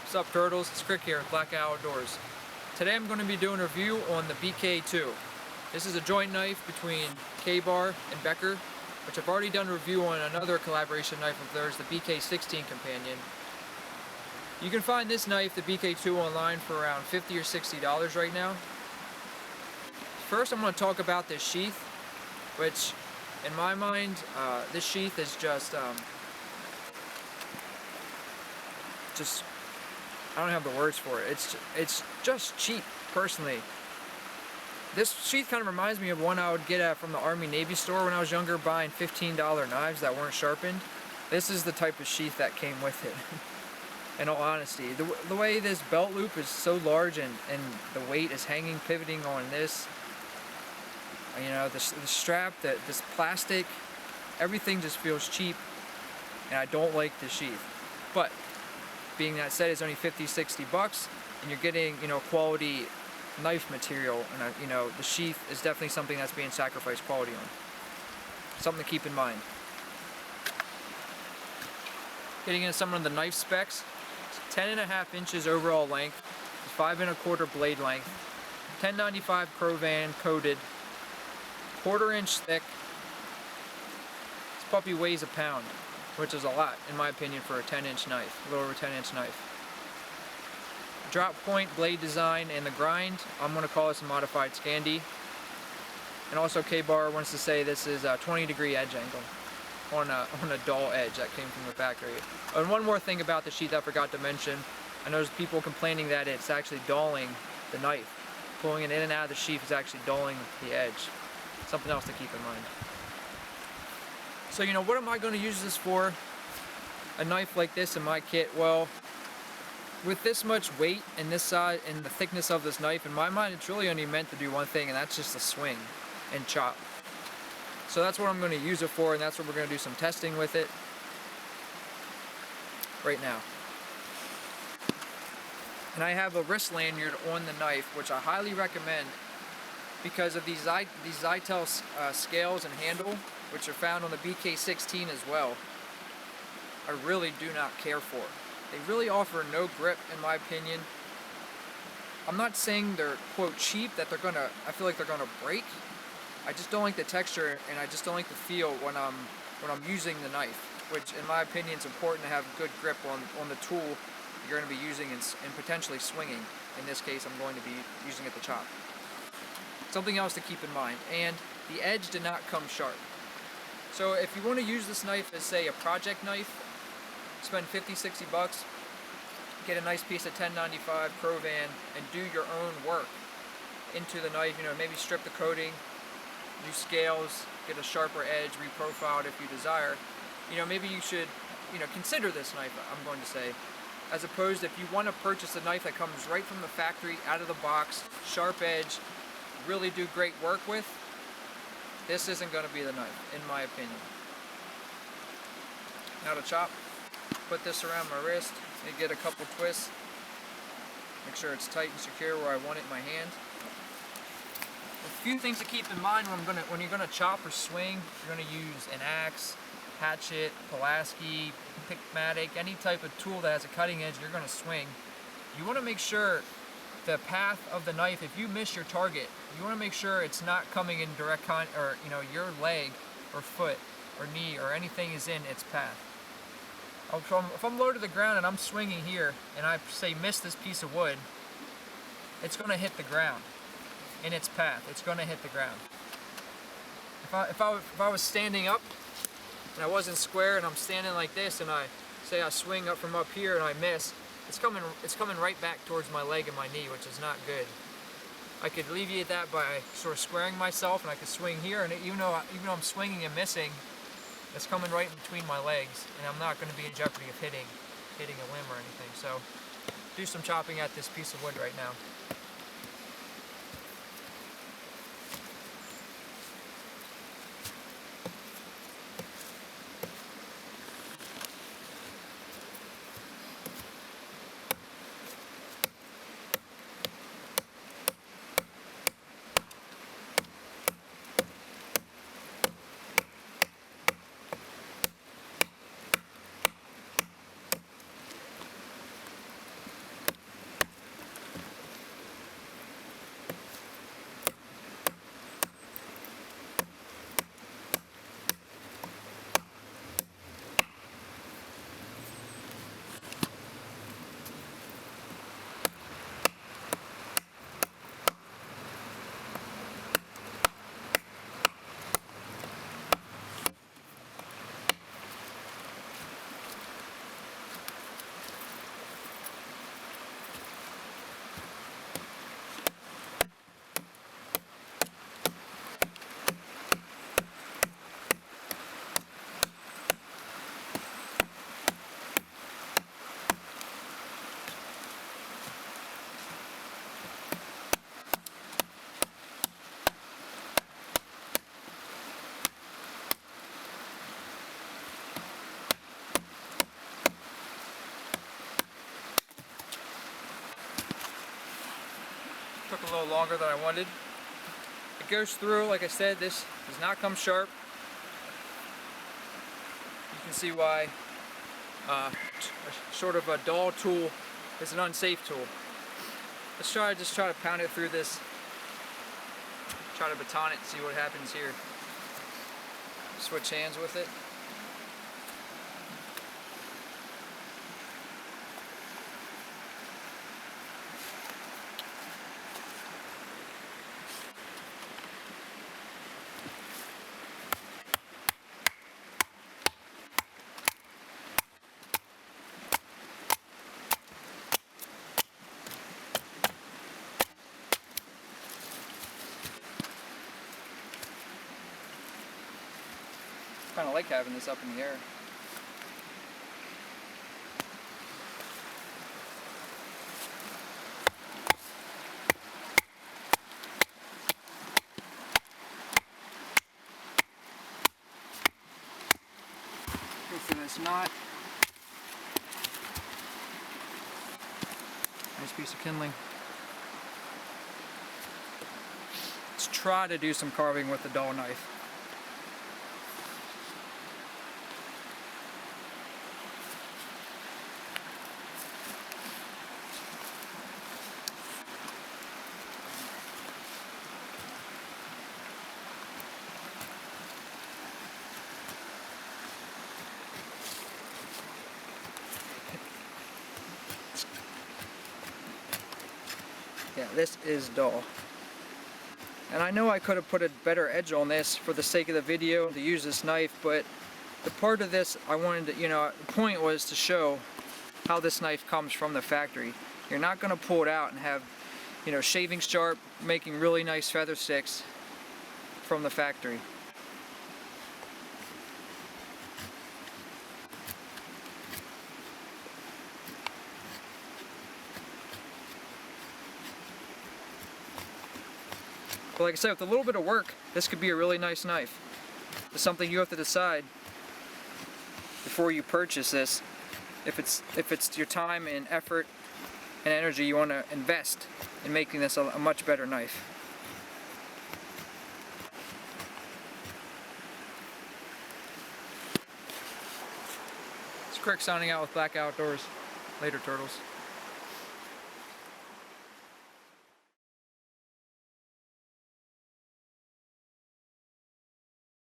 What's up, turtles? It's Krik here at Black Outdoors. Today I'm going to be doing a review on the BK2. This is a joint knife between KABAR and Becker, which I've already done a review on another collaboration knife of theirs, the BK16 companion. You can find this knife, the BK2, online for around $50 or $60 right now. First, I'm going to talk about this sheath, which, in my mind, this sheath is just I don't have the words for it. It's just cheap, personally. This sheath kind of reminds me of one I would get from the Army Navy store when I was younger, buying $15 knives that weren't sharpened. This is the type of sheath that came with it. In all honesty, the way this belt loop is so large and the weight is hanging, pivoting on this, you know, the strap, this plastic, everything just feels cheap, and I don't like the sheath. But being that said, it's only 50, 60 bucks, and you're getting, you know, quality knife material, and you know, the sheath is definitely something that's being sacrificed quality on. Something to keep in mind. Getting into some of the knife specs. 10.5 inches overall length, 5 1/4 blade length, 1095 Crovan coated, 1/4 inch thick. This puppy weighs a pound, which is a lot in my opinion for a 10-inch knife, a little over 10-inch knife. Drop point blade design and the grind, I'm going to call this a modified Scandi. And also KABAR wants to say this is a 20-degree edge angle on a dull edge that came from the factory. And one more thing about the sheath I forgot to mention. I know there's people complaining that it's actually dulling the knife. Pulling it in and out of the sheath is actually dulling the edge. Something else to keep in mind. So, you know, what am I going to use this for? A knife like this in my kit? Well, with this much weight and this size and the thickness of this knife, in my mind it's really only meant to do one thing, and that's just to swing and chop. So that's what I'm going to use it for, and that's what we're going to do some testing with it right now. And I have a wrist lanyard on the knife, which I highly recommend because of these Zytel scales and handle, which are found on the BK16 as well. I really do not care for. They really offer no grip, in my opinion. I'm not saying they're, quote, cheap, that they're gonna, I feel like they're gonna break. I just don't like the texture, and I just don't like the feel when I'm using the knife, which in my opinion is important to have good grip on the tool you're going to be using and potentially swinging. In this case, I'm going to be using it to chop. Something else to keep in mind, and the edge did not come sharp. So if you want to use this knife as, say, a project knife, spend 50, 60 bucks, get a nice piece of 1095 Crovan, and do your own work into the knife, you know, maybe strip the coating, do scales, get a sharper edge, reprofile it if you desire. You know, maybe you should, you know, consider this knife, I'm going to say, as opposed if you want to purchase a knife that comes right from the factory, out of the box, sharp edge, really do great work with, this isn't going to be the knife, in my opinion. Now to chop, put this around my wrist, and get a couple twists, make sure it's tight and secure where I want it in my hand. A few things to keep in mind when you're gonna chop or swing. You're gonna use an axe, hatchet, Pulaski, Pickmatic, any type of tool that has a cutting edge. You're gonna swing. You want to make sure the path of the knife. If you miss your target, you want to make sure it's not coming in direct or you know, your leg or foot or knee or anything is in its path. If I'm low to the ground and I'm swinging here and I say miss this piece of wood, it's gonna hit the ground. In its path, it's going to hit the ground. If I was standing up and I wasn't square and I'm standing like this and I swing up from up here and I miss, it's coming right back towards my leg and my knee, which is not good. I could alleviate that by sort of squaring myself, and I could swing here, and even though I'm swinging and missing, it's coming right in between my legs, and I'm not going to be in jeopardy of hitting a limb or anything. So do some chopping at this piece of wood right now. a little longer than I wanted. It goes through, like I said, this does not come sharp. You can see why sort of a dull tool is an unsafe tool. Let's just try to pound it through this. Try to baton it, see what happens here. Switch hands with it. I kind of like having this up in the air. Go through this knot. Nice piece of kindling. Let's try to do some carving with the dull knife. Yeah, this is dull. And I know I could have put a better edge on this for the sake of the video to use this knife, but the part of this I wanted to, the point was to show how this knife comes from the factory. You're not going to pull it out and have, shaving sharp, making really nice feather sticks from the factory. But like I said, with a little bit of work, this could be a really nice knife. It's something you have to decide before you purchase this. If it's your time and effort and energy you want to invest in making this a much better knife. It's Krik signing out with Black Outdoors. Later, turtles.